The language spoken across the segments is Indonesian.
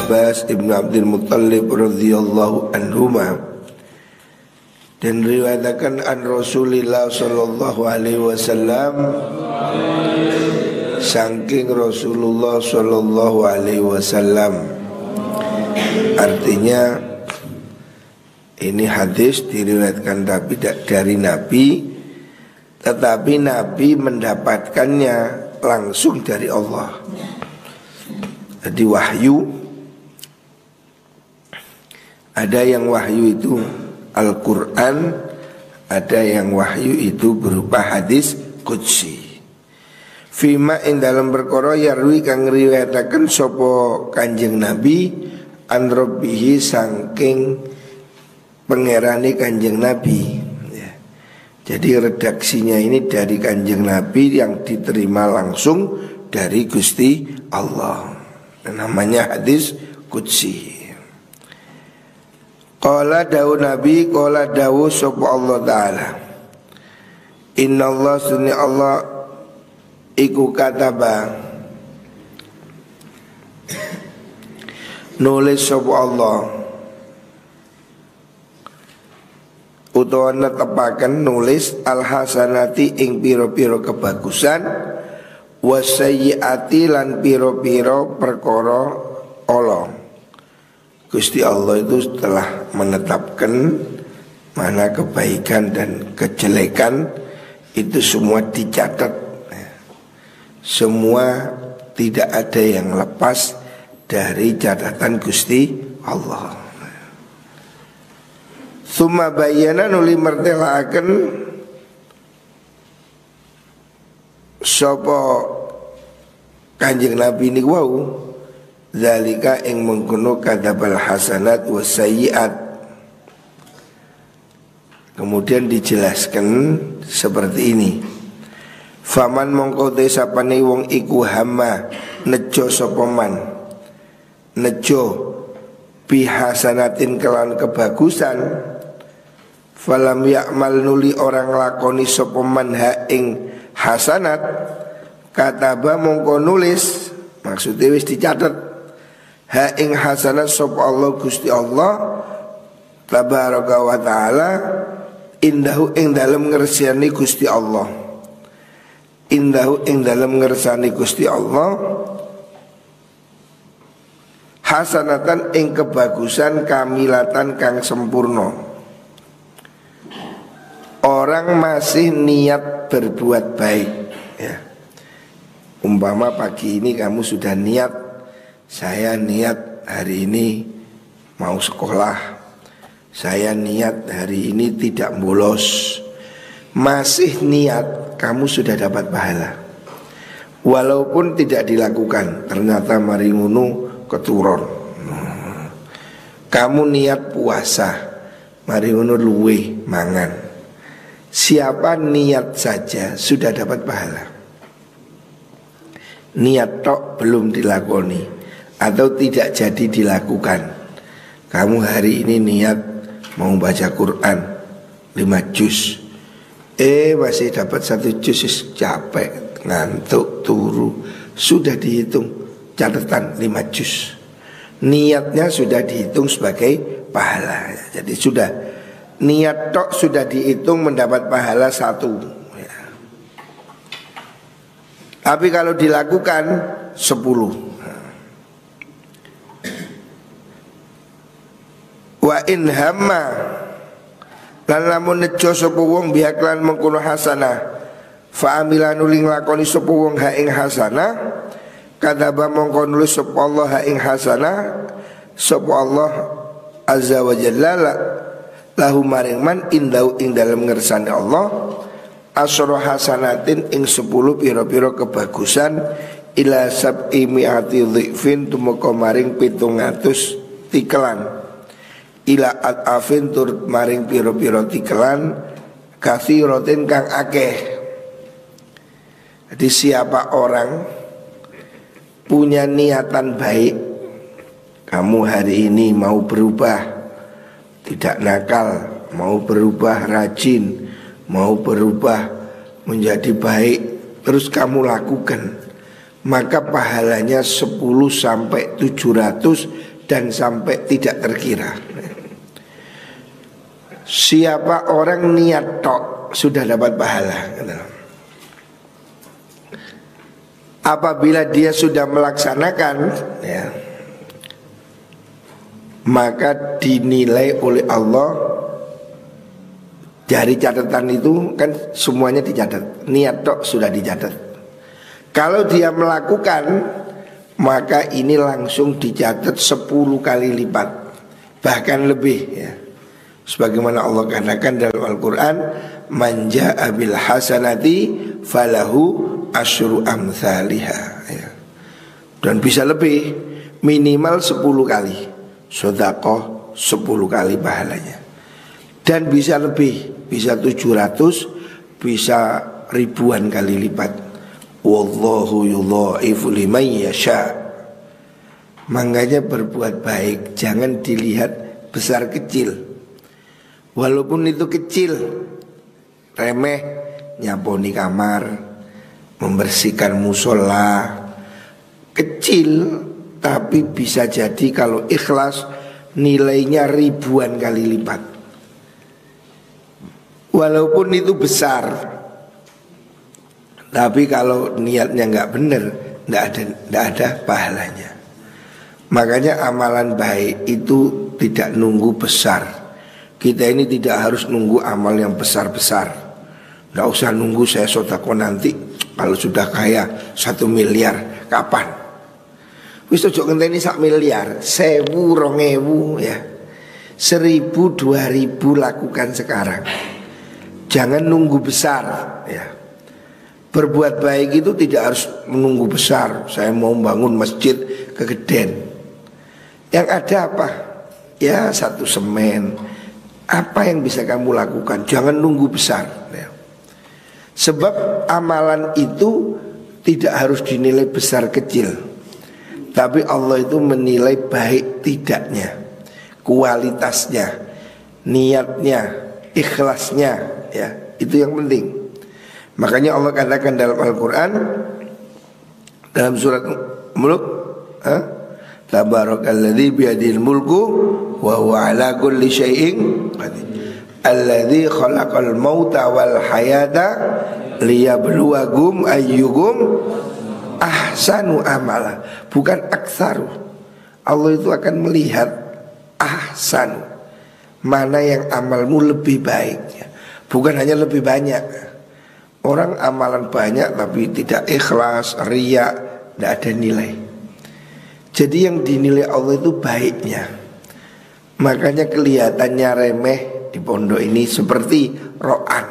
Abbas ibnu Abdul Muttalib radhiyallahu anhuma. Dan riwayatkan an Rasulillah sallallahu alaihi wasallam, saking Rasulullah sallallahu alaihi wasallam. Artinya ini hadis diriwayatkan tapi dari Nabi, tetapi Nabi mendapatkannya langsung dari Allah. Jadi wahyu, ada yang wahyu itu Al-Quran, ada yang wahyu itu berupa hadis qudsi. Fima ing dalam perkara yarwi kang riwayataken sapa Kanjeng Nabi an rabbihi saking pangerane Kanjeng Nabi ya. Jadi redaksinya ini dari Kanjeng Nabi yang diterima langsung dari Gusti Allah. Namanya hadis qudsi. Qala dawu Nabi, qala dawu sapa Allah Ta'ala, Inna Allah sunni Allah iku kataba nulis sapa Allah utawa netepaken nulis al-hasanati ing pira-pira kebagusan wasayyiati lan pira-pira perkara ala. Gusti Allah itu telah menetapkan mana kebaikan dan kejelekan itu semua dicatat. Semua tidak ada yang lepas dari catatan Gusti Allah. Summa bayyana nuli mertelaaken sapa Kanjeng Nabi niku wau zalika ing mengkono kadabal hasanat wasayyiat. Kemudian dijelaskan seperti ini. Faman mongko te sapane wong iku hama nejo sapa man. Nejo bihasanatin kelan kebagusan. Falam ya'mal nuli orang lakoni sapa man ha ing hasanat. Kataba mongko nulis, maksudnya wis dicatat ha ing hasanat sapa Allah Gusti Allah tabaraka wa taala indahu ing dalem ngersani Gusti Allah, indahu ing dalem ngersani Gusti Allah hasanatan ing kebagusan kamilatan kang sempurna. Orang masih niat berbuat baik ya. Umpama pagi ini kamu sudah niat, saya niat hari ini mau sekolah, saya niat hari ini tidak bolos. Masih niat, kamu sudah dapat pahala. Walaupun tidak dilakukan, ternyata mari ngono keturun. Kamu niat puasa, mari ngono luwe mangan. Siapa niat saja sudah dapat pahala. Niat tok belum dilakoni atau tidak jadi dilakukan. Kamu hari ini niat mau baca Quran 5 juz, masih dapat 1 juz, capek, ngantuk, turu. Sudah dihitung catatan 5 juz. Niatnya sudah dihitung sebagai pahala. Jadi sudah niat tok sudah dihitung mendapat pahala 1. Tapi kalau dilakukan 10. Wa in hamma lan lamun nejo sapa wong biak lan mengkono hasanah fa amila nuling lakoni sapa wong ha ing hasanah kadaba mongko nulis sapa Allah ha ing hasanah sapa Allah azza wa jalla lahu maring man indau ing dalem ngersane Allah asra hasanatin ing 10 pira-pira kebagusan ila sab'i mi'ati dhifin tumeka maring 700 tikelan ila at'afin tur maring pira-pira tikelan katsiratin kang akeh. Jadi siapa orang punya niatan baik, kamu hari ini mau berubah, tidak nakal, mau berubah rajin, mau berubah menjadi baik, terus kamu lakukan, maka pahalanya 10 sampai 700 dan sampai tidak terkira. Siapa orang niat tok sudah dapat pahala. Apabila dia sudah melaksanakan, ya, maka dinilai oleh Allah. Dari catatan itu kan semuanya dicatat. Niat tok sudah dicatat. Kalau dia melakukan, maka ini langsung dicatat 10 kali lipat, bahkan lebih, ya. Sebagaimana Allah katakan dalam Al-Quran, man ja'a bil hasanati falahu asyru amthaliha, ya. Dan bisa lebih, minimal 10 kali sedekah 10 kali pahalanya. Dan bisa lebih, bisa 700, bisa ribuan kali lipat. Wallahu yudha'ifu liman yasha. Makanya berbuat baik jangan dilihat besar kecil. Walaupun itu kecil, remeh, nyaponi kamar, membersihkan musola, kecil, tapi bisa jadi kalau ikhlas nilainya ribuan kali lipat. Walaupun itu besar, tapi kalau niatnya nggak benar, nggak ada pahalanya. Makanya amalan baik itu tidak nunggu besar. Kita ini tidak harus nunggu amal yang besar-besar. Nggak usah nunggu saya sedekah nanti kalau sudah kaya 1 miliar kapan. Wis ojo ngenteni 1 miliar, 1000, 2000, ya. 1000, 2000 lakukan sekarang. Jangan nunggu besar, ya. Berbuat baik itu tidak harus menunggu besar. Saya mau bangun masjid kegeden. Yang ada apa? Ya 1 semen. Apa yang bisa kamu lakukan? Jangan nunggu besar, ya. Sebab amalan itu tidak harus dinilai besar kecil, tapi Allah itu menilai baik tidaknya, kualitasnya, niatnya, ikhlasnya, ya. Itu yang penting. Makanya Allah katakan dalam Al-Quran, dalam surat Mulk, Tabarakalladzi biyadil mulku wa huwa ala kulli syai'in qadir. Alladzi khalaqal mauta wal hayata liyabluwakum ayyukum ahsanu amala. Bukan aktsaru. Allah itu akan melihat ahsan, mana yang amalmu lebih baik, bukan hanya lebih banyak. Orang amalan banyak tapi tidak ikhlas, riya, tidak ada nilai. Jadi yang dinilai Allah itu baiknya. Makanya kelihatannya remeh di pondok ini seperti ro'an.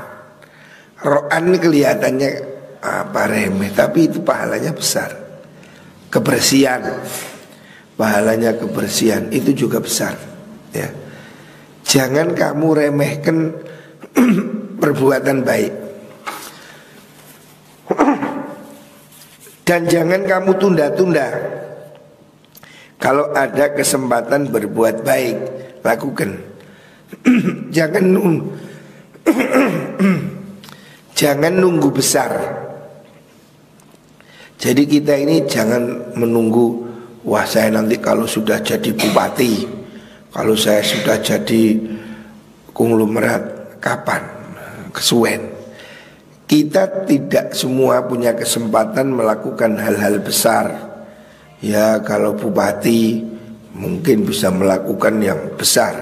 Ro'an ini kelihatannya apa remeh, tapi itu pahalanya besar. Kebersihan, pahalanya kebersihan itu juga besar, ya. Jangan kamu remehkan perbuatan baik. Dan jangan kamu tunda-tunda. Kalau ada kesempatan berbuat baik, lakukan. Jangan nunggu besar. Jadi kita ini jangan menunggu, wah saya nanti kalau sudah jadi bupati, kalau saya sudah jadi konglomerat, kapan? Kesuwen. Kita tidak semua punya kesempatan melakukan hal-hal besar. Ya kalau bupati mungkin bisa melakukan yang besar,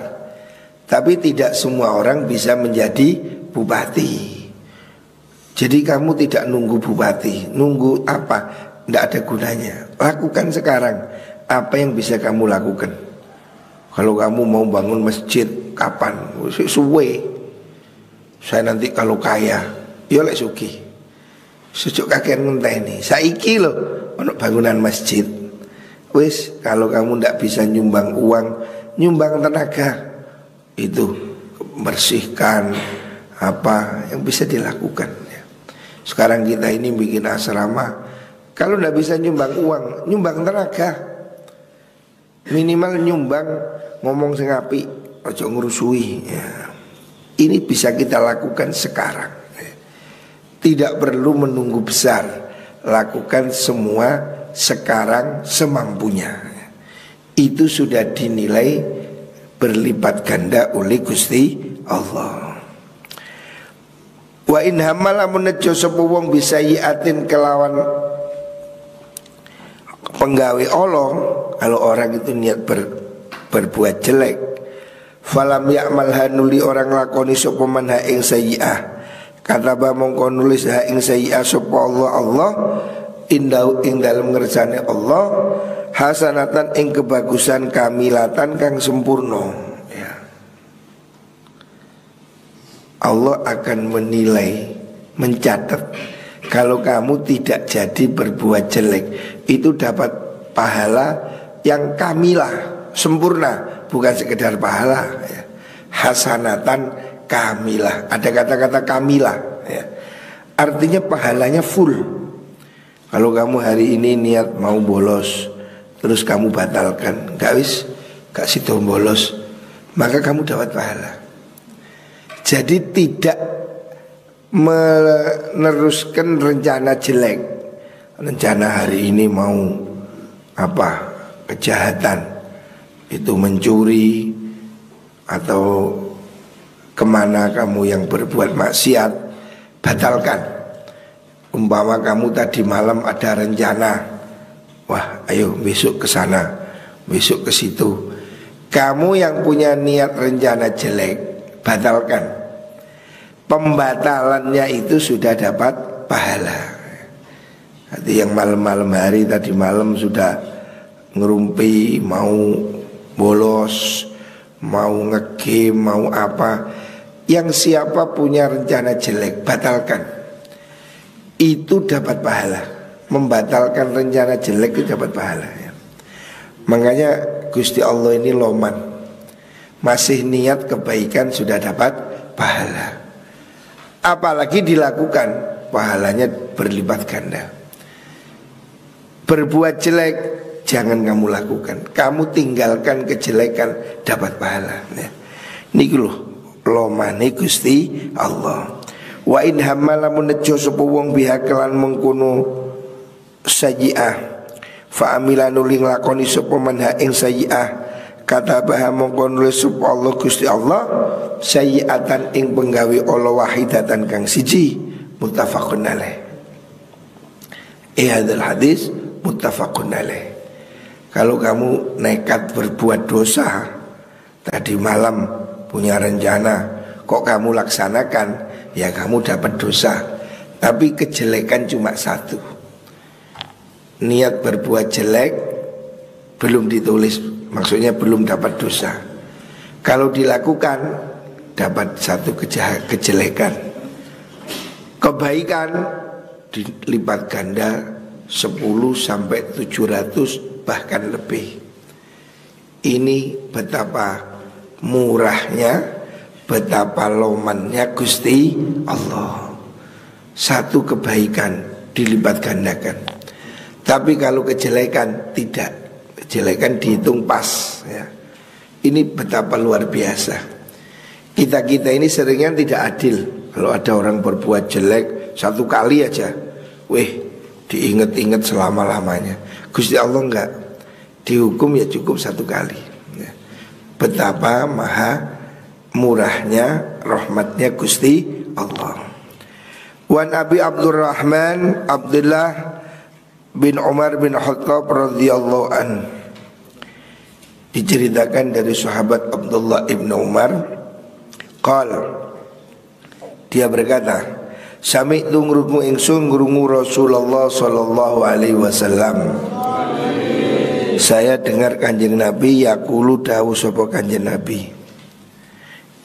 tapi tidak semua orang bisa menjadi bupati. Jadi kamu tidak nunggu bupati. Nunggu apa? Tidak ada gunanya. Lakukan sekarang. Apa yang bisa kamu lakukan? Kalau kamu mau bangun masjid, kapan? Suwe. Saya nanti kalau kaya, ya lek sugih. Sujuk kakek ngenteni. Saiki lho ono bangunan masjid. Wis, kalau kamu tidak bisa nyumbang uang, nyumbang tenaga. Itu bersihkan apa yang bisa dilakukan, ya. Sekarang kita ini bikin asrama, kalau tidak bisa nyumbang uang, nyumbang tenaga. Minimal nyumbang ngomong sing apik, ojo ngurusui, ya. Ini bisa kita lakukan sekarang, ya. Tidak perlu menunggu besar. Lakukan semua sekarang semampunya. itu sudah dinilai berlipat ganda oleh Gusti Allah. Wa in hamala munejo sapa wong bisa yiatin kelawan penggawe Allah. Kalau orang itu niat berbuat jelek, falam ya'mal hanuli orang lakoni sapa man ha ing sayyi'ah, kataba mongko nulis ha ing sayyi'ah sapa Allah indau ing dalem ngersane Allah hasanatan ing kebagusan kamilatan kang sempurna ya. Allah akan menilai, mencatat kalau kamu tidak jadi berbuat jelek, itu dapat pahala yang kamilah, sempurna, bukan sekedar pahala ya. Hasanatan kamilah, ada kata-kata kamilah ya. Artinya pahalanya full. Kalau kamu hari ini niat mau bolos, terus kamu batalkan, gak situ bolos, maka kamu dapat pahala. Jadi tidak meneruskan rencana jelek. Rencana hari ini mau apa? Kejahatan, itu mencuri atau kemana kamu yang berbuat maksiat, batalkan. Umpama kamu tadi malam ada rencana, wah ayo besok ke sana, besok ke situ. Kamu yang punya niat rencana jelek, batalkan. Pembatalannya itu sudah dapat pahala. Hati yang malam-malam hari tadi malam sudah ngerumpi, mau bolos, mau ngegame, mau apa, yang siapa punya rencana jelek, batalkan. Itu dapat pahala. Membatalkan rencana jelek itu dapat pahala ya. Makanya Gusti Allah ini loman, masih niat kebaikan sudah dapat pahala. Apalagi dilakukan, pahalanya berlipat ganda. Berbuat jelek jangan kamu lakukan, kamu tinggalkan kejelekan, dapat pahala ya. Niki lho lomane Gusti Allah. Wa in hamala munejo sapa wong biha kelan mengkono sayyi'ah, fa amila nuling lakoni sapa man ha ing sayyi'ah, kata bah mongko nulis sapa Allah Gusti Allah sayyi'atan ing penggawe Allah wahidatan kang siji, muttafaqun alaih. Hadal hadis muttafaqun alaih. Kalau kamu nekat berbuat dosa, tadi malam punya rencana, kok kamu laksanakan, ya kamu dapat dosa. Tapi kejelekan cuma satu. Niat berbuat jelek belum ditulis, maksudnya belum dapat dosa. Kalau dilakukan dapat satu kejelekan. Kebaikan dilipat ganda 10 sampai 700 bahkan lebih. Ini betapa murahnya, betapa lomannya Gusti Allah. Satu kebaikan dilipat gandakan. Tapi kalau kejelekan tidak, kejelekan dihitung pas ya. Ini betapa luar biasa. Kita ini seringnya tidak adil. Kalau ada orang berbuat jelek satu kali aja, diinget-inget selama-lamanya. Gusti Allah enggak, dihukum ya cukup satu kali ya. Betapa maha murahnya rahmatnya Gusti Allah. Wan Abi Abdurrahman Abdullah bin Umar bin Khattab radhiyallahu an, diceritakan dari sahabat Abdullah ibn Umar, dia berkata, sami'tu ngrungu ingsun ngrungu Rasulullah sallallahu alaihi wasallam. Saya dengar Kanjeng Nabi yaqulu dawu sapa Kanjeng Nabi,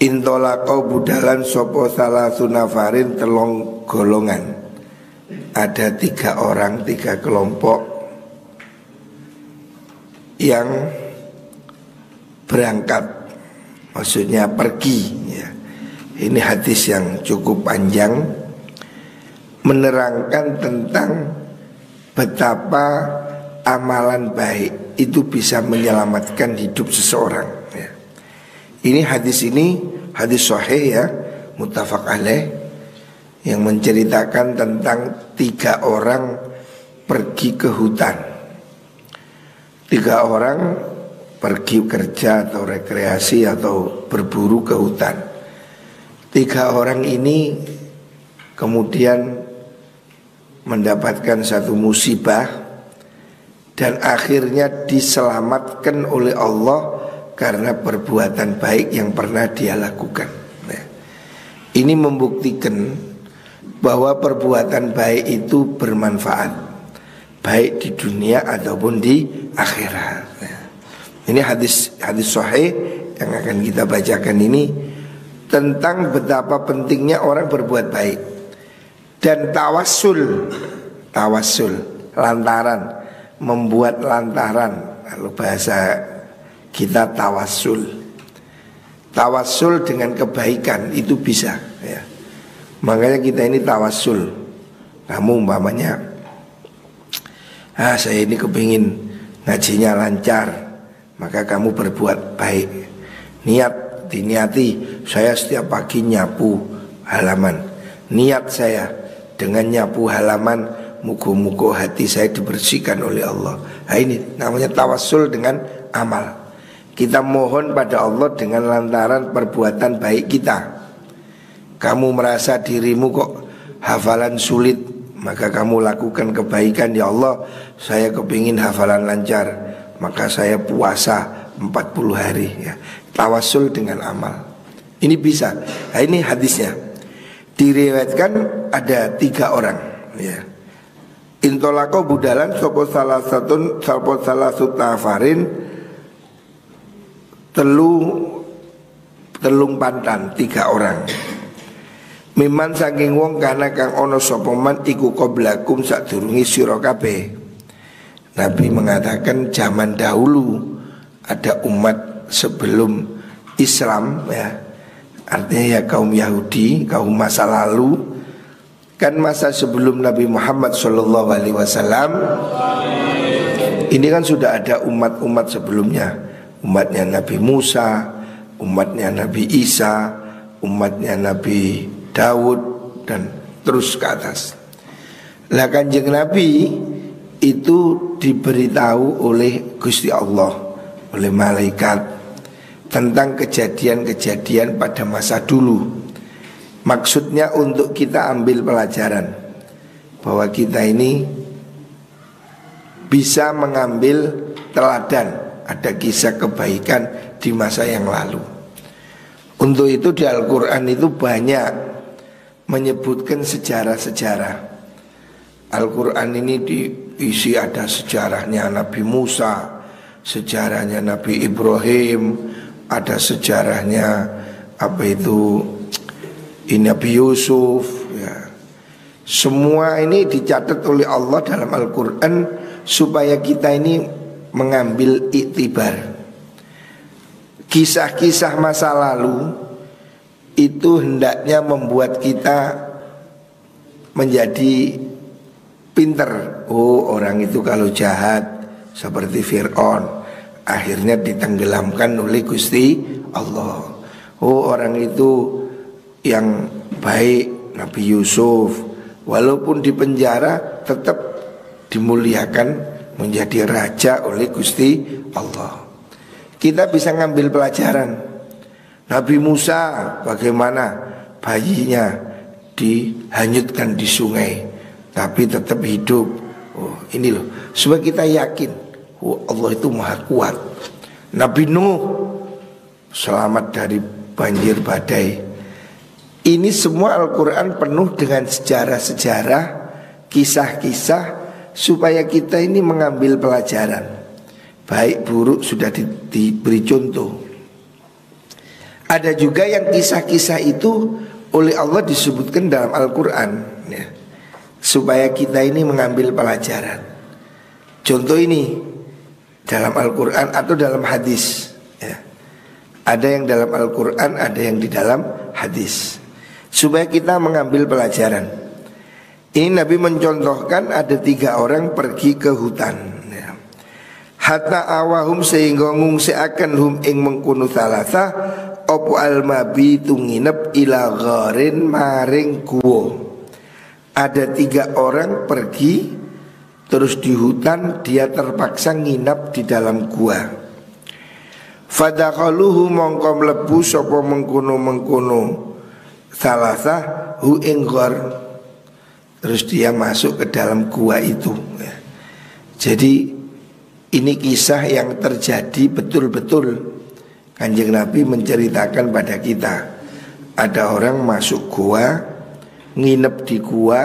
intolaqau budalan sapa salasu nafarin telung golongan. Ada 3 orang, 3 kelompok yang berangkat, maksudnya pergi ya. Ini hadis yang cukup panjang, menerangkan tentang betapa amalan baik itu bisa menyelamatkan hidup seseorang ya. Ini hadis sahih ya, muttafaq alaih, yang menceritakan tentang 3 orang pergi ke hutan. 3 orang pergi kerja atau rekreasi atau berburu ke hutan. 3 orang ini kemudian mendapatkan satu musibah dan akhirnya diselamatkan oleh Allah karena perbuatan baik yang pernah dia lakukan. Nah, ini membuktikan bahwa perbuatan baik itu bermanfaat, baik di dunia ataupun di akhirat. Nah, ini hadis sahih yang akan kita bacakan ini tentang betapa pentingnya orang berbuat baik dan tawassul lantaran, membuat lantaran. Kalau bahasa kita tawassul dengan kebaikan itu bisa ya. Makanya kita ini tawassul. Kamu umpamanya, saya ini kepingin ngajinya lancar, maka kamu berbuat baik. Diniati, saya setiap pagi nyapu halaman. Niat saya dengan nyapu halaman, mugo-mugo hati saya dibersihkan oleh Allah. Nah, ini namanya tawassul dengan amal. Kita mohon pada Allah dengan lantaran perbuatan baik kita. Kamu merasa dirimu kok hafalan sulit, maka kamu lakukan kebaikan. Ya Allah, saya kepingin hafalan lancar, maka saya puasa 40 hari ya. Tawassul dengan amal. Ini bisa. Nah, ini hadisnya. Diriwayatkan ada 3 orang ya. Intolako budalan sopo salah satu tafarin telung pantan 3 orang. Miman saking wong kana kang ono sapa man iku qablakum sadurunge sira kabeh. Nabi mengatakan zaman dahulu ada umat sebelum Islam ya. Artinya ya kaum Yahudi, kaum masa lalu. Kan masa sebelum Nabi Muhammad SAW ini kan sudah ada umat-umat sebelumnya. Umatnya Nabi Musa, umatnya Nabi Isa, umatnya Nabi Daud, dan terus ke atas. Lah Kanjeng Nabi itu diberitahu oleh Gusti Allah, oleh malaikat tentang kejadian-kejadian pada masa dulu. Maksudnya untuk kita ambil pelajaran bahwa kita ini bisa mengambil teladan, ada kisah kebaikan di masa yang lalu. Untuk itu di Al-Quran itu banyak menyebutkan sejarah-sejarah. Al-Quran ini diisi ada sejarahnya Nabi Musa, sejarahnya Nabi Ibrahim, ada sejarahnya Nabi Yusuf ya. Semua ini dicatat oleh Allah dalam Al-Quran supaya kita ini mengambil iktibar. Kisah-kisah masa lalu itu hendaknya membuat kita menjadi pinter. Oh, orang itu kalau jahat seperti Fir'aun akhirnya ditenggelamkan oleh Gusti Allah. Oh, orang itu yang baik Nabi Yusuf walaupun di penjara tetap dimuliakan menjadi raja oleh Gusti Allah. Kita bisa ngambil pelajaran. Nabi Musa bagaimana bayinya dihanyutkan di sungai tapi tetap hidup. Oh, ini loh supaya kita yakin Allah itu maha kuat. Nabi Nuh selamat dari banjir badai. Ini semua Al-Quran penuh dengan sejarah-sejarah, kisah-kisah supaya kita ini mengambil pelajaran. Baik buruk sudah diberi contoh. Ada juga yang kisah-kisah itu oleh Allah disebutkan dalam Al-Quran ya, supaya kita ini mengambil pelajaran. Contoh ini dalam Al-Quran atau dalam hadis ya. Ada yang dalam Al-Quran, ada yang di dalam hadis, supaya kita mengambil pelajaran. Ini Nabi mencontohkan ada 3 orang pergi ke hutan ya. Hatta awahum sehingga ngungsiakan hum ing mengkunu thalatha opo almabitu nginep ila gharin maring guwa. Ada 3 orang pergi terus di hutan dia terpaksa nginap di dalam gua. Fadakhaluhu mongko mlebu sapa mengkono salasah hu ing ghor. Terus dia masuk ke dalam gua itu. Jadi ini kisah yang terjadi betul-betul. Kanjeng Nabi menceritakan pada kita, ada orang masuk gua, nginep di gua.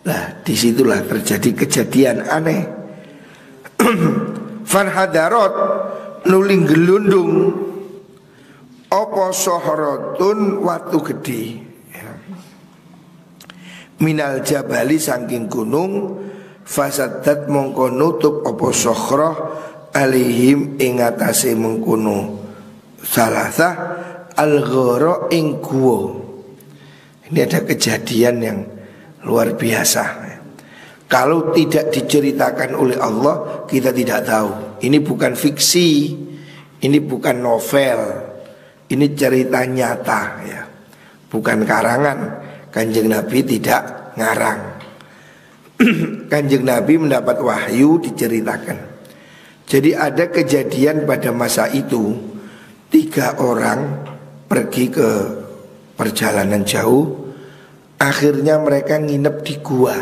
Nah, disitulah terjadi kejadian aneh. Fanhadarot nuling gelundung opo sohrotun watu gede minal jabali saking gunung fasadat mongko nutup opo sohroh alihim ing atase mengkono salasah al-ghara ing guwa. Ini ada kejadian yang luar biasa. Kalau tidak diceritakan oleh Allah, kita tidak tahu. Ini bukan fiksi, ini bukan novel, ini cerita nyata ya. Bukan karangan. Kanjeng Nabi tidak ngarang. Kanjeng Nabi mendapat wahyu diceritakan. Jadi ada kejadian pada masa itu, 3 orang pergi ke perjalanan jauh. Akhirnya mereka nginep di gua.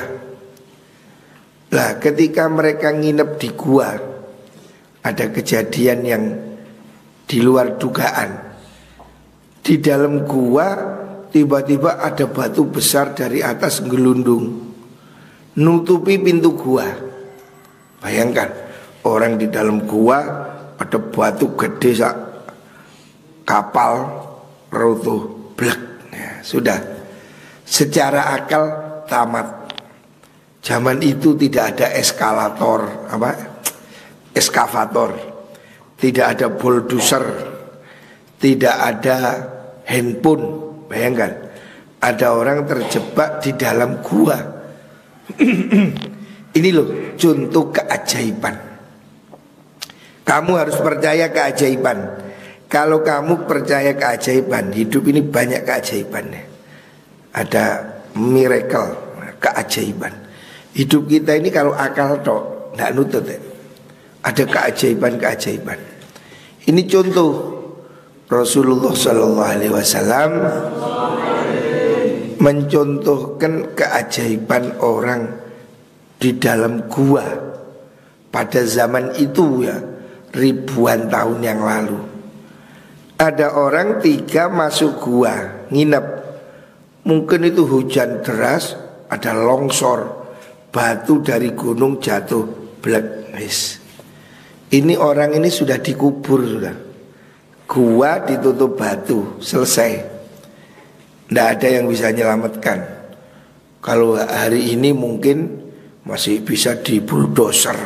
Lah ketika mereka nginep di gua, ada kejadian yang di luar dugaan. Di dalam gua tiba-tiba ada batu besar dari atas gelundung nutupi pintu gua. Bayangkan, orang di dalam gua ada batu gede sak kapal runtuh blek. Ya, sudah. Secara akal tamat. Zaman itu tidak ada eskavator, tidak ada bulldozer, tidak ada handphone. Bayangkan, ada orang terjebak di dalam gua. Ini loh contoh keajaiban. Kamu harus percaya keajaiban. Kalau kamu percaya keajaiban, hidup ini banyak keajaibannya. Ada miracle, keajaiban. Hidup kita ini kalau akal tok nggak nutut ya. Ada keajaiban-keajaiban. Ini contoh Rasulullah SAW mencontohkan keajaiban orang di dalam gua pada zaman itu ya, ribuan tahun yang lalu. Ada orang 3 masuk gua nginep. Mungkin itu hujan deras, ada longsor, batu dari gunung jatuh blek. Ini orang ini sudah dikubur sudah. Gua ditutup batu, selesai. Tidak ada yang bisa menyelamatkan. Kalau hari ini mungkin masih bisa di bulldozer,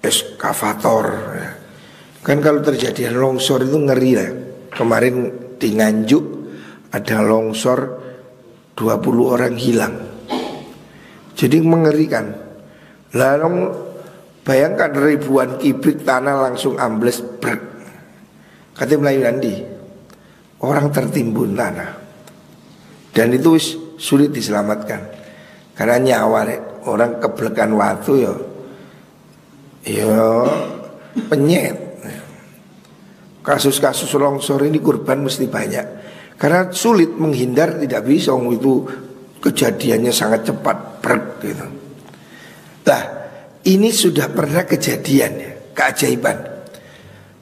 eskavator. Kan kalau terjadi longsor itu ngeri lah. Kemarin di Nganjuk ada longsor, 20 orang hilang. Jadi mengerikan. Lalu bayangkan ribuan kubik tanah langsung ambles brek. Kata Melayu Nandi, orang tertimbun tanah. Dan itu sulit diselamatkan. Karena nyawa orang keblekan watu ya penyet. Kasus-kasus longsor ini korban mesti banyak. Karena sulit menghindar, tidak bisa. Itu kejadiannya sangat cepat gitu. Nah, ini sudah pernah kejadian ya, keajaiban.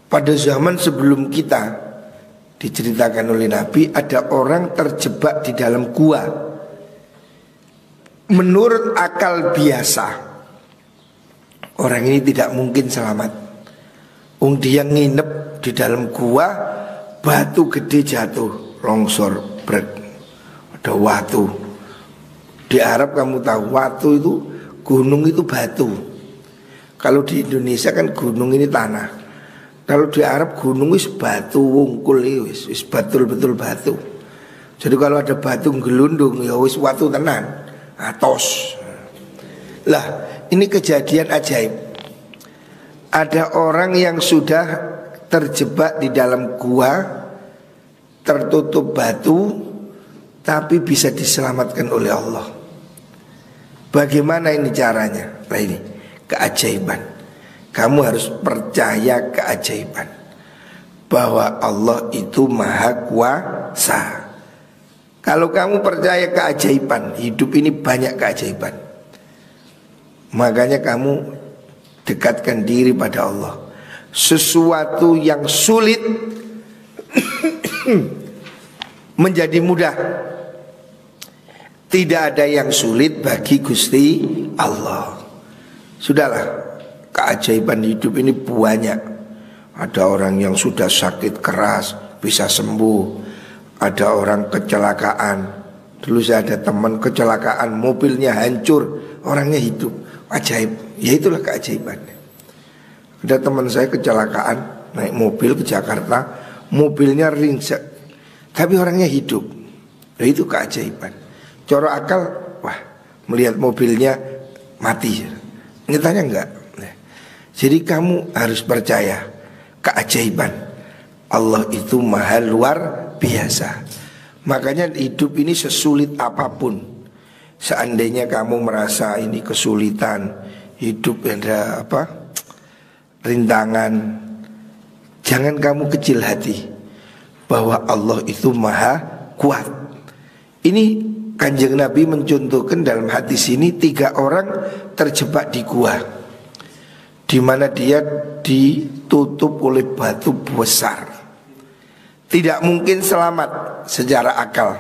Pada zaman sebelum kita, diceritakan oleh Nabi, ada orang terjebak di dalam gua. Menurut akal biasa, orang ini tidak mungkin selamat. Dia nginep di dalam gua, batu gede jatuh, longsor brek. Ada watu. Di Arab kamu tahu, watu itu, gunung itu batu. Kalau di Indonesia kan gunung ini tanah. Kalau di Arab gunung wis batu wungkul wis betul-betul batu. Jadi kalau ada batu gelundung ya wis watu tenan, atos. Lah, ini kejadian ajaib. Ada orang yang sudah terjebak di dalam gua, tertutup batu, tapi bisa diselamatkan oleh Allah. Bagaimana ini caranya? Nah ini keajaiban. Kamu harus percaya keajaiban. bahwa Allah itu maha kuasa. Kalau kamu percaya keajaiban, hidup ini banyak keajaiban, makanya kamu dekatkan diri pada Allah. Sesuatu yang sulit menjadi mudah. Tidak ada yang sulit bagi Gusti Allah. Sudahlah, keajaiban hidup ini banyak. Ada orang yang sudah sakit keras bisa sembuh. Ada orang kecelakaan. Dulu saya ada teman kecelakaan, mobilnya hancur, orangnya hidup. Ajaib. Ya itulah keajaiban. Ada teman saya kecelakaan, naik mobil ke Jakarta, mobilnya ringsek, tapi orangnya hidup. Nah, itu keajaiban. Coro akal, wah, melihat mobilnya mati. Nyatanya enggak. Nah, jadi kamu harus percaya keajaiban Allah itu maha luar biasa. Makanya hidup ini sesulit apapun, seandainya kamu merasa ini kesulitan, hidup ada rintangan, jangan kamu kecil hati, bahwa Allah itu maha kuat. Ini Kanjeng Nabi mencontohkan dalam hadis ini 3 orang terjebak di gua, di mana dia ditutup oleh batu besar. Tidak mungkin selamat secara akal,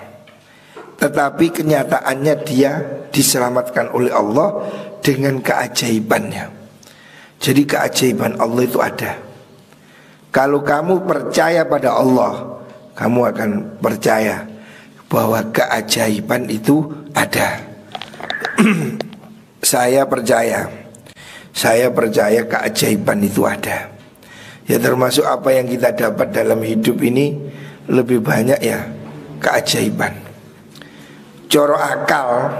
tetapi kenyataannya dia diselamatkan oleh Allah dengan keajaibannya. Jadi keajaiban Allah itu ada. Kalau kamu percaya pada Allah, kamu akan percaya bahwa keajaiban itu ada. Saya percaya keajaiban itu ada. Ya termasuk apa yang kita dapat dalam hidup ini lebih banyak ya keajaiban. Coro akal,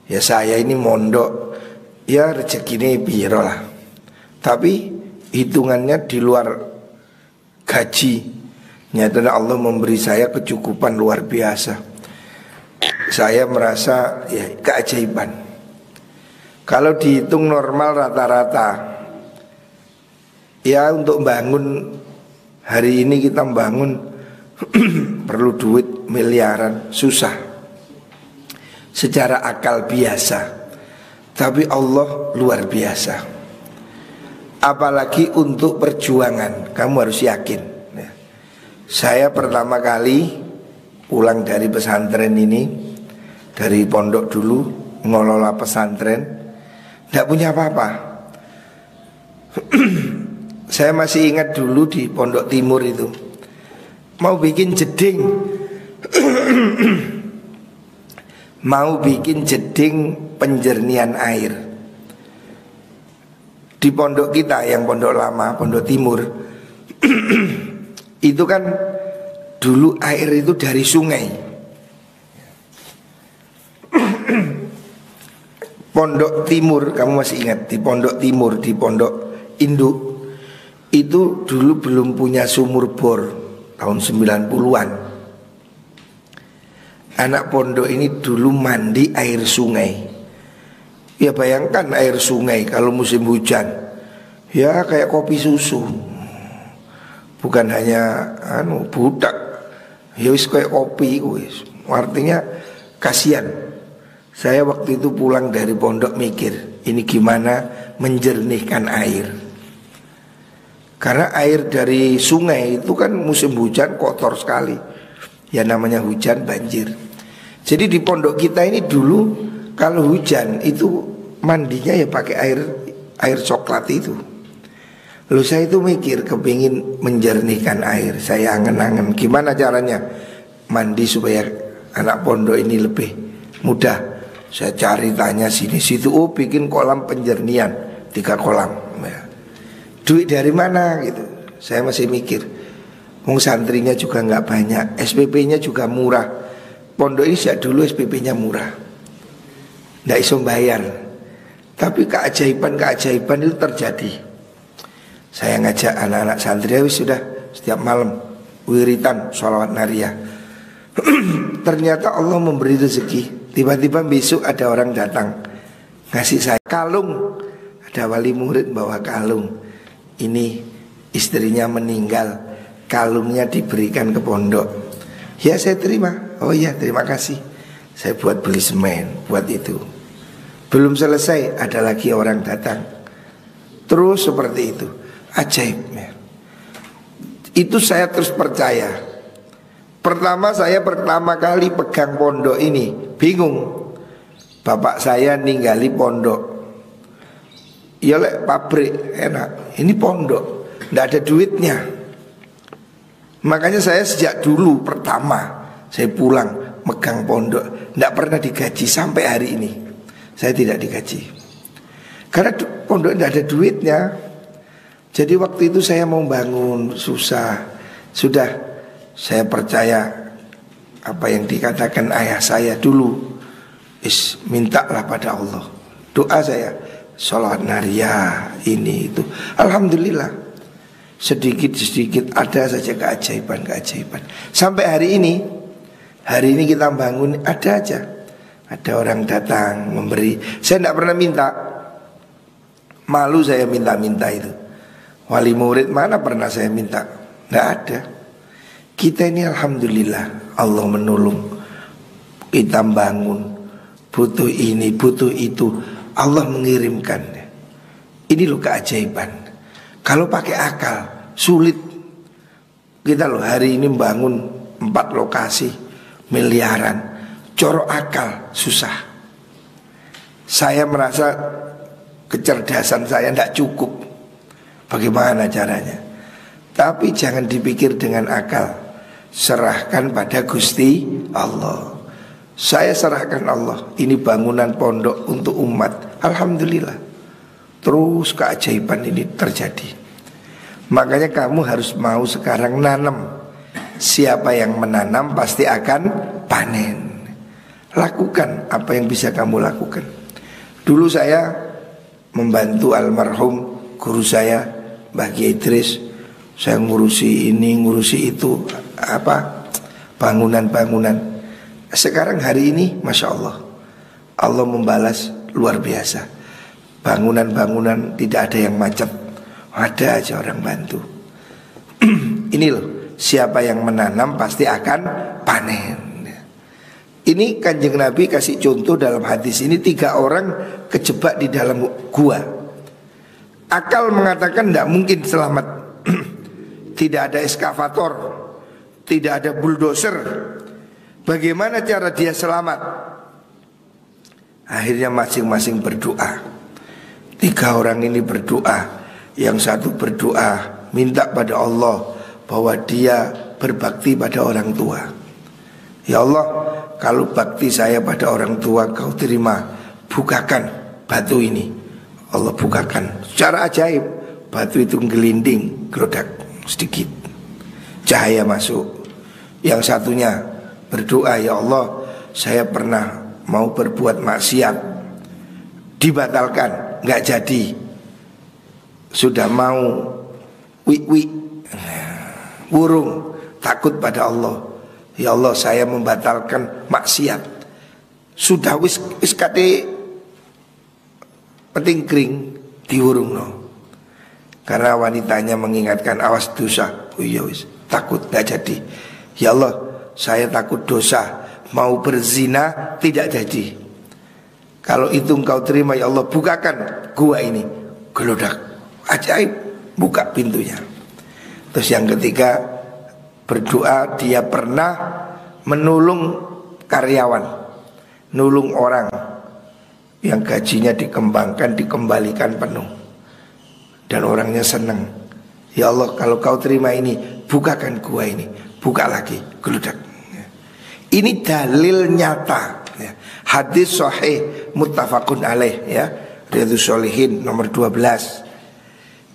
ya saya ini mondok, ya rezekine piro lah. Tapi hitungannya di luar gaji. Nyatanya Allah memberi saya kecukupan luar biasa. Saya merasa ya keajaiban. Kalau dihitung normal rata-rata, ya untuk bangun hari ini kita bangun perlu duit miliaran, susah. Secara akal biasa. Tapi Allah luar biasa. Apalagi untuk perjuangan, kamu harus yakin. Saya pertama kali pulang dari pesantren ini, dari pondok dulu, ngelola pesantren, tidak punya apa-apa. Saya masih ingat dulu di Pondok Timur itu, mau bikin jeding, mau bikin jeding penjernihan air. Di pondok kita yang pondok lama, Pondok Timur, itu kan dulu air itu dari sungai. Pondok Timur, kamu masih ingat di Pondok Timur, di Pondok Induk, itu dulu belum punya sumur bor tahun 90-an. Anak pondok ini dulu mandi air sungai. Ya bayangkan air sungai kalau musim hujan, ya kayak kopi susu. Bukan hanya budak, ya wis kayak kopi wis. Artinya kasihan. Saya waktu itu pulang dari pondok mikir, ini gimana menjernihkan air. Karena air dari sungai itu kan musim hujan kotor sekali. Ya namanya hujan banjir. Jadi di pondok kita ini dulu kalau hujan itu mandinya ya pakai air coklat itu. Lalu saya itu mikir kepingin menjernihkan air. Saya angen-angen gimana caranya mandi supaya anak pondok ini lebih mudah. Saya cari tanya sini situ, oh bikin kolam penjernihan 3 kolam. Ya. Duit dari mana gitu. Saya masih mikir, wong santrinya juga nggak banyak, SPP-nya juga murah. Pondok ini sejak dulu SPP-nya murah, nggak iso bayar. Tapi keajaiban itu terjadi. Saya ngajak anak-anak santri sudah setiap malam wiritan sholawat nariyah. Ternyata Allah memberi rezeki. Tiba-tiba besok ada orang datang ngasih saya kalung. Ada wali murid bawa kalung. Ini istrinya meninggal, kalungnya diberikan ke pondok. Ya saya terima. Oh iya terima kasih. Saya buat beli semen, buat itu. Belum selesai ada lagi orang datang. Terus seperti itu. Ajaib ya. Itu saya terus percaya. Pertama kali pegang pondok ini bingung. Bapak saya ninggali pondok. Ya lek pabrik enak. Ini pondok, nggak ada duitnya. Makanya saya sejak dulu pertama saya pulang megang pondok, nggak pernah digaji sampai hari ini. Saya tidak digaji karena pondok nggak ada duitnya. Jadi waktu itu saya mau bangun susah. Sudah saya percaya apa yang dikatakan ayah saya dulu. Mintalah pada Allah. Doa saya sholat nariyah ini itu. Alhamdulillah sedikit-sedikit ada saja keajaiban. Sampai hari ini kita bangun ada aja. Ada orang datang memberi. Saya tidak pernah minta. Malu saya minta-minta itu. Wali murid mana pernah saya minta? Tidak ada. Kita ini alhamdulillah Allah menolong. Kita bangun, butuh ini, butuh itu, Allah mengirimkan. Ini loh keajaiban. Kalau pakai akal sulit. Kita loh hari ini bangun 4 lokasi miliaran. Corok akal susah. Saya merasa kecerdasan saya tidak cukup. Bagaimana caranya? Tapi jangan dipikir dengan akal. Serahkan pada Gusti Allah. Saya serahkan Allah. Ini bangunan pondok untuk umat. Alhamdulillah. Terus keajaiban ini terjadi. Makanya kamu harus mau sekarang nanam. Siapa yang menanam pasti akan panen. Lakukan apa yang bisa kamu lakukan. Dulu saya membantu almarhum guru saya Mbah Kiai Idris. Saya ngurusi ini, ngurusi itu, bangunan-bangunan. Sekarang hari ini Masya Allah, Allah membalas luar biasa. Bangunan-bangunan tidak ada yang macet. Ada aja orang bantu. Ini loh, siapa yang menanam pasti akan panen. Ini Kanjeng Nabi kasih contoh dalam hadis ini. 3 orang kejebak di dalam gua. Akal mengatakan tidak mungkin selamat. Tidak ada eskavator, tidak ada bulldozer. Bagaimana cara dia selamat? Akhirnya masing-masing berdoa. 3 orang ini berdoa. Yang satu berdoa minta pada Allah bahwa dia berbakti pada orang tua. Ya Allah, kalau bakti saya pada orang tua kau terima, bukakan batu ini. Allah bukakan. Secara ajaib batu itu gelinding, gelodak sedikit, cahaya masuk. Yang satunya berdoa, ya Allah, saya pernah mau berbuat maksiat, dibatalkan, nggak jadi. Sudah mau burung, takut pada Allah. Ya Allah, saya membatalkan maksiat. Sudah wis kate penting kering diurung no. Karena wanitanya mengingatkan awas dosa. Oh iya wis, takut gak jadi. Ya Allah, saya takut dosa, mau berzina tidak jadi. Kalau itu engkau terima ya Allah, bukakan gua ini. Gelodak, ajaib, buka pintunya. Terus yang ketiga berdoa, dia pernah menolong karyawan, nulung orang yang gajinya dikembalikan penuh. Dan orangnya senang. Ya Allah, kalau kau terima ini, bukakan gua ini. Buka lagi, geludak. Ini dalil nyata ya. Hadis sahih muttafaqun alaih ya, Riyadhus Shalihin nomor 12.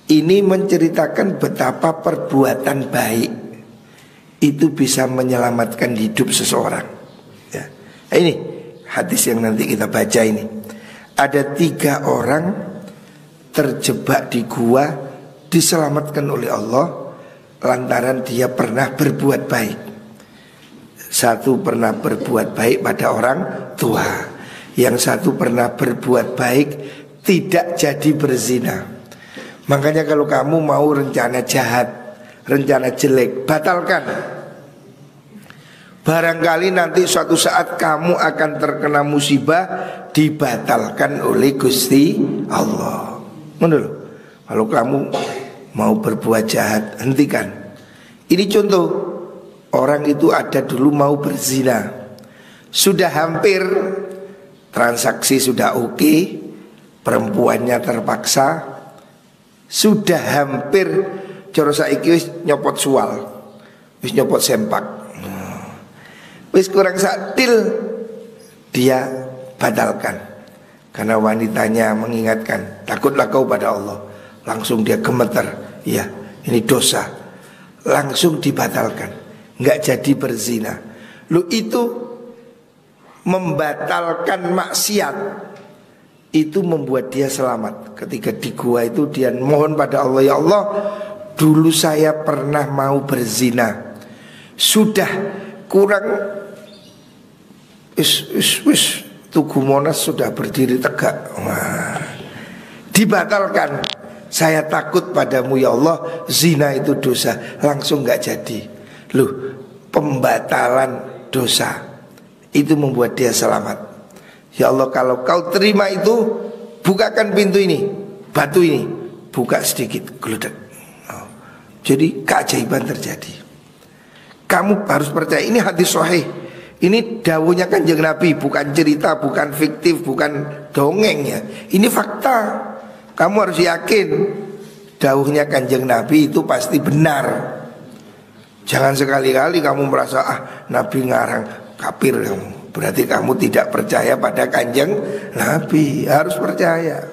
Ini menceritakan betapa perbuatan baik itu bisa menyelamatkan hidup seseorang ya. Ini hadis yang nanti kita baca ini. Ada 3 orang terjebak di gua, diselamatkan oleh Allah lantaran dia pernah berbuat baik. Satu pernah berbuat baik pada orang tua, yang satu pernah berbuat baik tidak jadi berzina. Makanya kalau kamu mau rencana jahat, rencana jelek, batalkan. Barangkali nanti suatu saat kamu akan terkena musibah, dibatalkan oleh Gusti Allah. Menurut, kalau kamu mau berbuat jahat, hentikan. Ini contoh, orang itu ada dulu mau berzina, sudah hampir, transaksi sudah oke, perempuannya terpaksa, sudah hampir, cara saiki wis nyopot sual, wis nyopot sempak, wis kurang saktil, dia batalkan. Karena wanitanya mengingatkan, takutlah kau pada Allah. Langsung dia gemeter, ya ini dosa, langsung dibatalkan, nggak jadi berzina. Lu itu membatalkan maksiat, itu membuat dia selamat. Ketika di gua itu dia mohon pada Allah, ya Allah, dulu saya pernah mau berzina, sudah kurang wis Tugu Monas sudah berdiri tegak. Wah, dibatalkan. Saya takut padamu ya Allah, zina itu dosa. Langsung gak jadi. Loh, pembatalan dosa itu membuat dia selamat. Ya Allah, kalau kau terima itu, bukakan pintu ini, batu ini, buka sedikit, geledek. Jadi keajaiban terjadi. Kamu harus percaya, ini hadis sahih. Ini dawuhnya Kanjeng Nabi, bukan cerita, bukan fiktif, bukan dongeng ya. Ini fakta. Kamu harus yakin dawuhnya Kanjeng Nabi itu pasti benar. Jangan sekali-kali kamu merasa Nabi ngarang, kafir kamu. Berarti kamu tidak percaya pada Kanjeng Nabi. Harus percaya.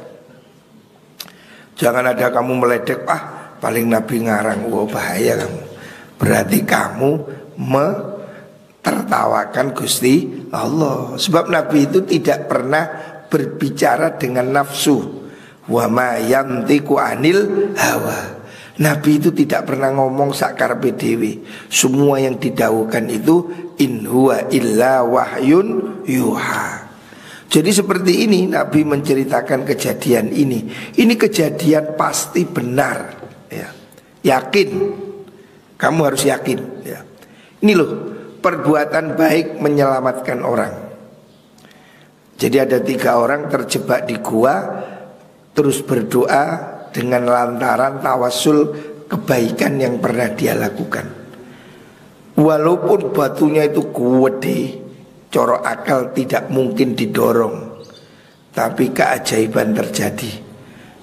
Jangan ada kamu meledek, paling Nabi ngarang. Wah, bahaya kamu. Berarti kamu tertawakan Gusti Allah. Sebab Nabi itu tidak pernah berbicara dengan nafsu. Wa ma yantiqu anil hawa. Nabi itu tidak pernah ngomong sakarepe dhewe. Semua yang didhawuhkan itu in huwa illa wahyun yuha. Jadi seperti ini Nabi menceritakan kejadian ini. Ini kejadian pasti benar ya. Yakin. Kamu harus yakin ya. Ini loh, perbuatan baik menyelamatkan orang. Jadi ada 3 orang terjebak di gua, terus berdoa dengan lantaran tawasul kebaikan yang pernah dia lakukan. Walaupun batunya itu gede, coro akal tidak mungkin didorong, tapi keajaiban terjadi.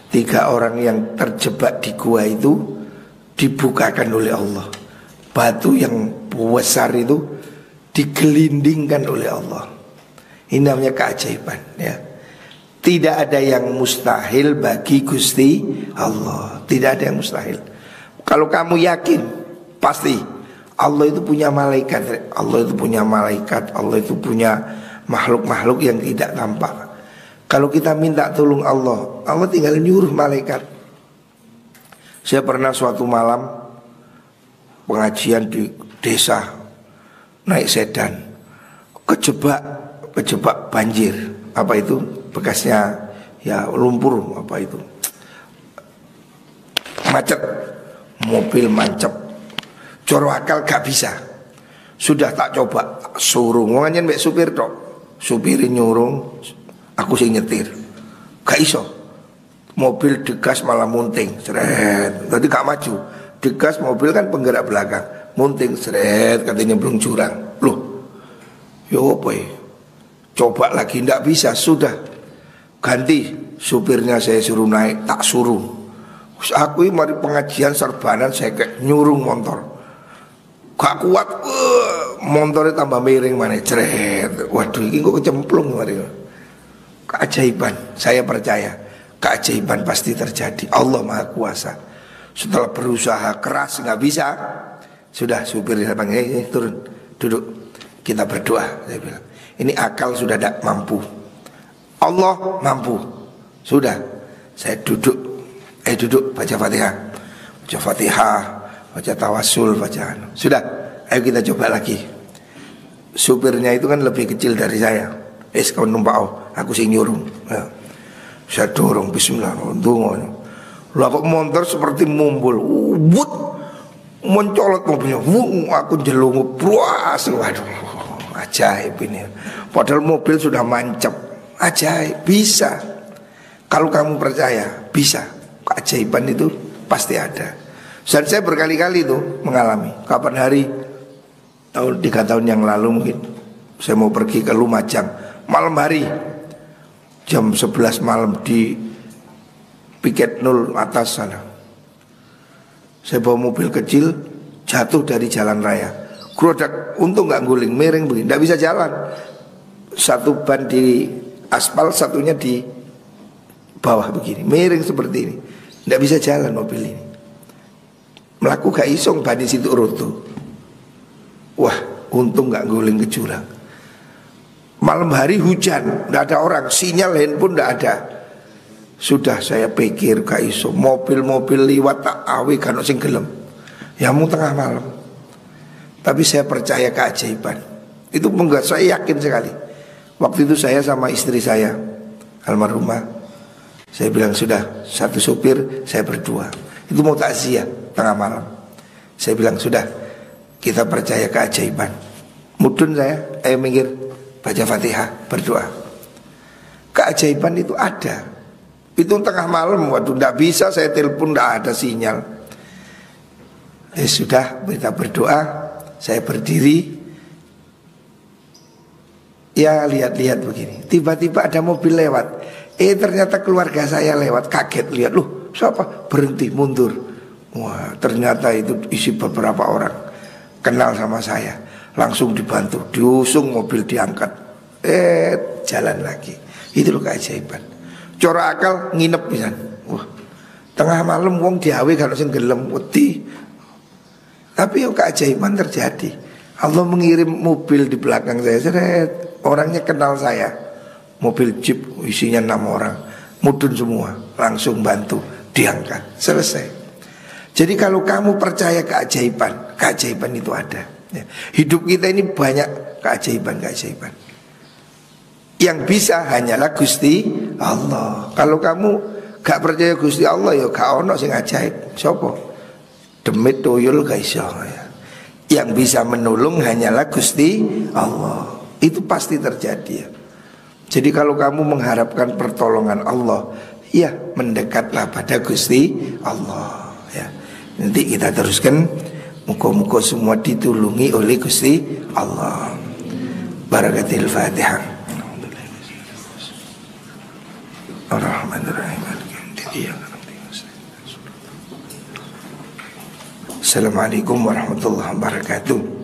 3 orang yang terjebak di gua itu dibukakan oleh Allah. Batu yang besar itu digelindingkan oleh Allah. Ini namanya keajaiban ya. Tidak ada yang mustahil bagi Gusti Allah. Tidak ada yang mustahil. Kalau kamu yakin, pasti Allah itu punya malaikat. Allah itu punya malaikat. Allah itu punya makhluk-makhluk yang tidak tampak. Kalau kita minta tolong Allah, Allah tinggal nyuruh malaikat. Saya pernah suatu malam pengajian di desa, naik sedan, kejebak banjir. Apa itu? Bekasnya ya lumpur, apa itu? Macet, mobil mancep. Coro akal gak bisa. Sudah tak coba suruh ngomongin mbak supir tok. Supirin nyurung, aku sih nyetir. Gak iso. Mobil digas malah munting, seret. Tadi gak maju. Digas mobil kan penggerak belakang, munting seret, katanya belum jurang. Loh, yo apa ya? Coba lagi ndak bisa, sudah ganti supirnya, saya suruh naik, tak suruh. Aku ini mari pengajian serbanan, saya kayak nyurung motor, gak kuat, motornya tambah miring mana, seret. Waduh, ini kok kecemplung mari. Keajaiban, saya percaya keajaiban pasti terjadi. Allah Maha Kuasa. Setelah berusaha keras nggak bisa, sudah supir saya panggil, turun, duduk, kita berdoa. Saya bilang, ini akal sudah tidak mampu, Allah mampu. Sudah, saya duduk, duduk, baca Fatihah, baca tawasul, baca. Sudah, ayo kita coba lagi. Supirnya itu kan lebih kecil dari saya. Kau numpak, aku sih nyurung. Ya. Saya dorong, bismillah, tunggu. Lah kok motor seperti mumbul, wut, mencolot mobilnya, aku jelungup, bruas, waduh, ajaib ini. Padahal mobil sudah mancap, ajaib, bisa. Kalau kamu percaya, bisa. Keajaiban itu pasti ada. Dan saya berkali-kali itu mengalami. Kapan hari, 3 tahun yang lalu mungkin, saya mau pergi ke Lumajang, malam hari, jam 11 malam di Piket 0 atas sana. Saya bawa mobil kecil, jatuh dari jalan raya. Gerodak, untung gak guling, miring begini, gak bisa jalan. Satu ban di aspal, satunya di bawah begini, miring seperti ini, gak bisa jalan mobil ini. Melaku gak isong, ban di situ runtuh. Wah, untung gak guling ke jurang. Malam hari hujan, gak ada orang, sinyal handphone gak ada. Sudah saya pikir gak iso, mobil-mobil liwat tak awi kan sing gelem. Ya mau tengah malam. Tapi saya percaya keajaiban. Itu membuat saya yakin sekali. Waktu itu saya sama istri saya, almarhumah, saya bilang sudah, satu supir, saya berdua. Itu mau takziah tengah malam. Saya bilang sudah, kita percaya keajaiban. Mudun saya, minggir, baca Fatihah, berdoa. Keajaiban itu ada. Itu tengah malam, waduh, tidak bisa saya telepon, tidak ada sinyal. Sudah, kita berdoa, saya berdiri. Ya lihat-lihat begini, tiba-tiba ada mobil lewat. Ternyata keluarga saya lewat, kaget lihat, loh siapa? Berhenti, mundur. Wah, ternyata itu isi beberapa orang, kenal sama saya. Langsung dibantu, diusung mobil, diangkat. Jalan lagi. Itu loh keajaiban. Cora akal nginep pisan. Wah, tengah malam wong diawe kalau sing gelem wedi. Tapi yo keajaiban terjadi. Allah mengirim mobil di belakang saya, seret. Orangnya kenal saya. Mobil jeep isinya 6 orang, mudun semua, langsung bantu, diangkat, selesai. Jadi kalau kamu percaya keajaiban, keajaiban itu ada. Hidup kita ini banyak keajaiban-keajaiban. Yang bisa hanyalah Gusti Allah. Kalau kamu gak percaya Gusti Allah, ya gak ono sing ajaib. Sopo? Demit tuyul gak iso ya. Yang bisa menolong hanyalah Gusti Allah. Itu pasti terjadi ya. Jadi kalau kamu mengharapkan pertolongan Allah, ya mendekatlah pada Gusti Allah ya. Nanti kita teruskan. Muka-muka semua ditulungi oleh Gusti Allah. Barakatil Fatihah. Assalamualaikum warahmatullahi wabarakatuh.